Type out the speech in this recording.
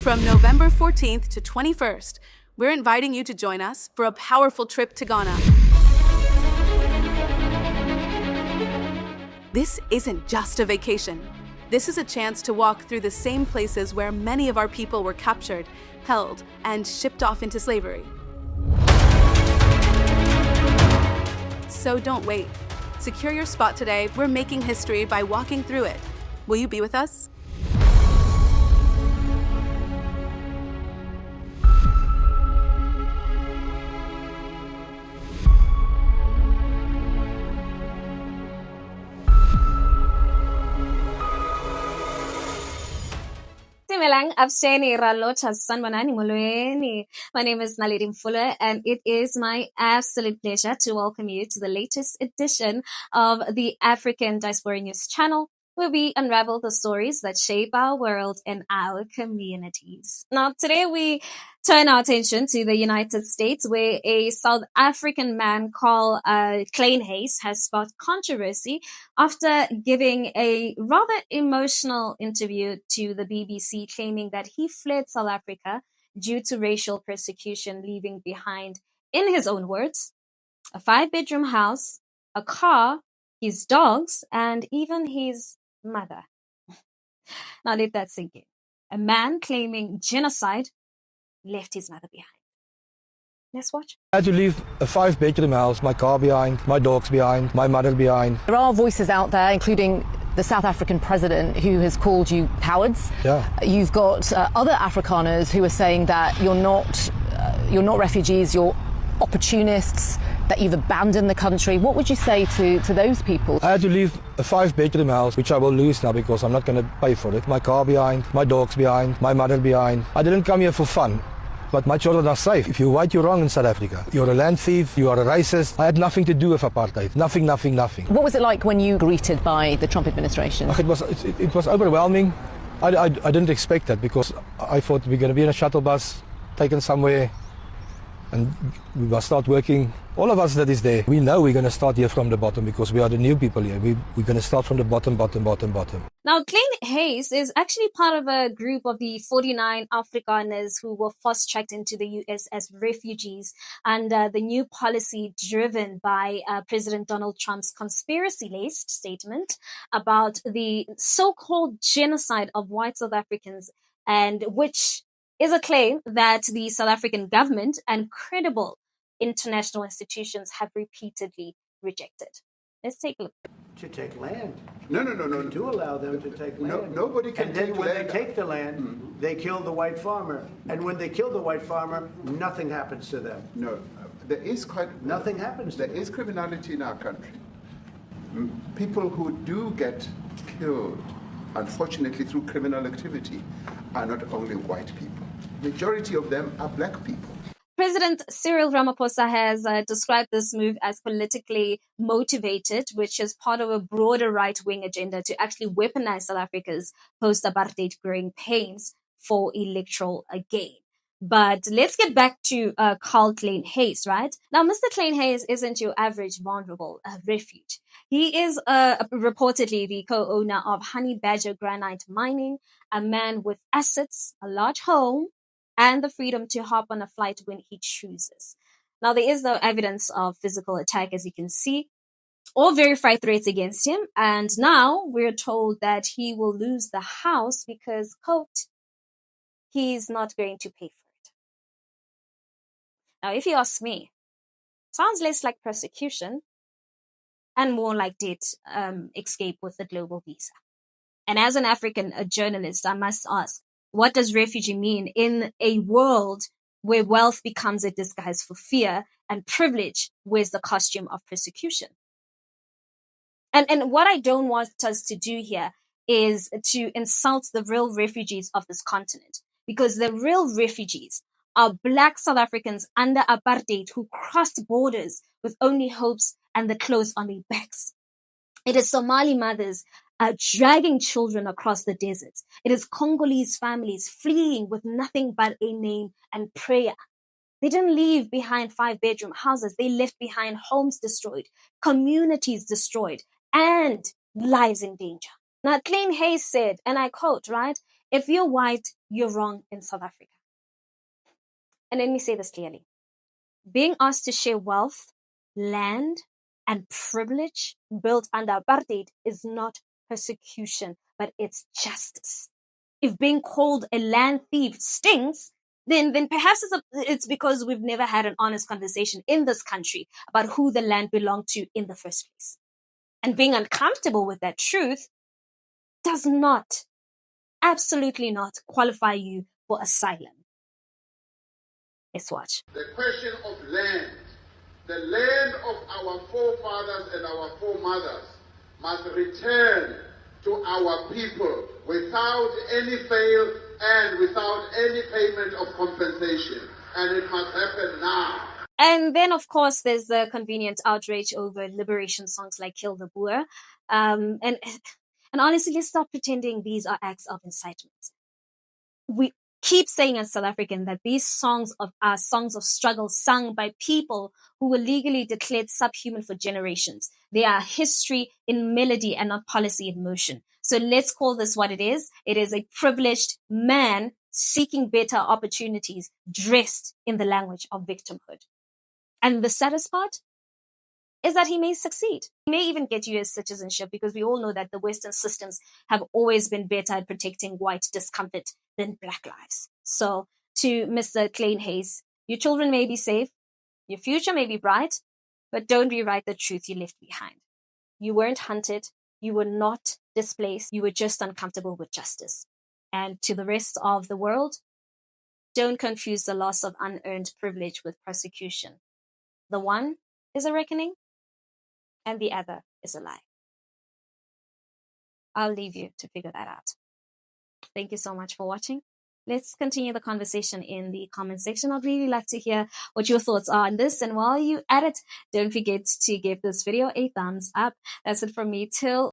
From November 14th to 21st, we're inviting you to join us for a powerful trip to Ghana. This isn't just a vacation. This is a chance to walk through the same places where many of our people were captured, held, and shipped off into slavery. So don't wait. Secure your spot today. We're making history by walking through it. Will you be with us? My name is Naledi Mfula, and it is my absolute pleasure to welcome you to the latest edition of the African Diaspora News channel, where we unravel the stories that shape our world and our communities. Now, today we turn our attention to the United States, where a South African man called Klein Hayes has sparked controversy after giving a rather emotional interview to the BBC, claiming that he fled South Africa due to racial persecution, leaving behind, in his own words, a 5-bedroom house, a car, his dogs, and even his mother. Now let that sink in. A man claiming genocide left his mother behind. Let's watch. I had to leave a 5-bedroom house, my car behind, my dogs behind, my mother behind. There are voices out there, including the South African president, who has called you cowards. Yeah. You've got other Afrikaners who are saying that you're not refugees, you're opportunists, that you've abandoned the country. What would you say to those people? I had to leave a 5-bedroom house, which I will lose now because I'm not going to pay for it. My car behind, my dogs behind, my mother behind. I didn't come here for fun, but my children are safe. If you're white, you're wrong in South Africa. You're a land thief, you are a racist. I had nothing to do with apartheid. Nothing. What was it like when you were greeted by the Trump administration? It was overwhelming. I didn't expect that because I thought we're going to be in a shuttle bus, taken somewhere, and we will start working. All of us that is there, we know we're going to start here from the bottom because we are the new people here. We're going to start from the bottom. Now, Klein Hayes is actually part of a group of the 49 Afrikaners who were fast-tracked into the U.S. as refugees under the new policy driven by President Donald Trump's conspiracy-laced statement about the so-called genocide of white South Africans, and which is a claim that the South African government and credible international institutions have repeatedly rejected. Let's take a look. To take land. No. To allow them to take land. Nobody can and take then when land. they take the land, they kill the white farmer. And when they kill the white farmer, nothing happens to them. No, there is Nothing happens to There them. is criminality in our country. People who do get killed, unfortunately through criminal activity, are not only white people. Majority of them are black people. President Cyril Ramaphosa has described this move as politically motivated, which is part of a broader right-wing agenda to actually weaponize South Africa's post-apartheid growing pains for electoral gain. But let's get back to Carl Klein Hayes, right? Now, Mr. Klein Hayes isn't your average vulnerable refuge. He is reportedly the co-owner of Honey Badger Granite Mining, a man with assets, a large home, and the freedom to hop on a flight when he chooses. Now, there is no evidence of physical attack, as you can see, or verified threats against him. And now we're told that he will lose the house because, quote, he's not going to pay for it. Now, if you ask me, sounds less like persecution and more like debt escape with the global visa. And as an African journalist, I must ask, what does refugee mean in a world where wealth becomes a disguise for fear and privilege wears the costume of persecution? And what I don't want us to do here is to insult the real refugees of this continent, because the real refugees are Black South Africans under apartheid who crossed borders with only hopes and the clothes on their backs. It is Somali mothers dragging children across the deserts. It is Congolese families fleeing with nothing but a name and prayer. They didn't leave behind 5-bedroom houses. They left behind homes destroyed, communities destroyed, and lives in danger. Now, Klein Hayes said, and I quote, right, if you're white, you're wrong in South Africa. And let me say this clearly. Being asked to share wealth, land, and privilege built under apartheid is not persecution, but it's justice. If being called a land thief stings, then perhaps it's because we've never had an honest conversation in this country about who the land belonged to in the first place. And being uncomfortable with that truth does not, absolutely not, qualify you for asylum. Let's watch. The question of land, the land of our forefathers and our foremothers must return to our people without any fail and without any payment of compensation. And it must happen now. And then, of course, there's the convenient outrage over liberation songs like Kill the Boer. And honestly, let's stop pretending these are acts of incitement. We keep saying as South African that these songs are songs of struggle sung by people who were legally declared subhuman for generations. They are history in melody and not policy in motion. So let's call this what it is. It is a privileged man seeking better opportunities dressed in the language of victimhood. And the saddest part is that he may succeed. He may even get US citizenship, because we all know that the Western systems have always been better at protecting white discomfort than Black lives. So to Mr. Klein Hayes, your children may be safe, your future may be bright, but don't rewrite the truth you left behind. You weren't hunted, you were not displaced, you were just uncomfortable with justice. And to the rest of the world, don't confuse the loss of unearned privilege with persecution. The one is a reckoning, and the other is a lie. I'll leave you to figure that out. Thank you so much for watching. Let's continue the conversation in the comment section. I'd really like to hear what your thoughts are on this. And while you're at it, don't forget to give this video a thumbs up. That's it from me till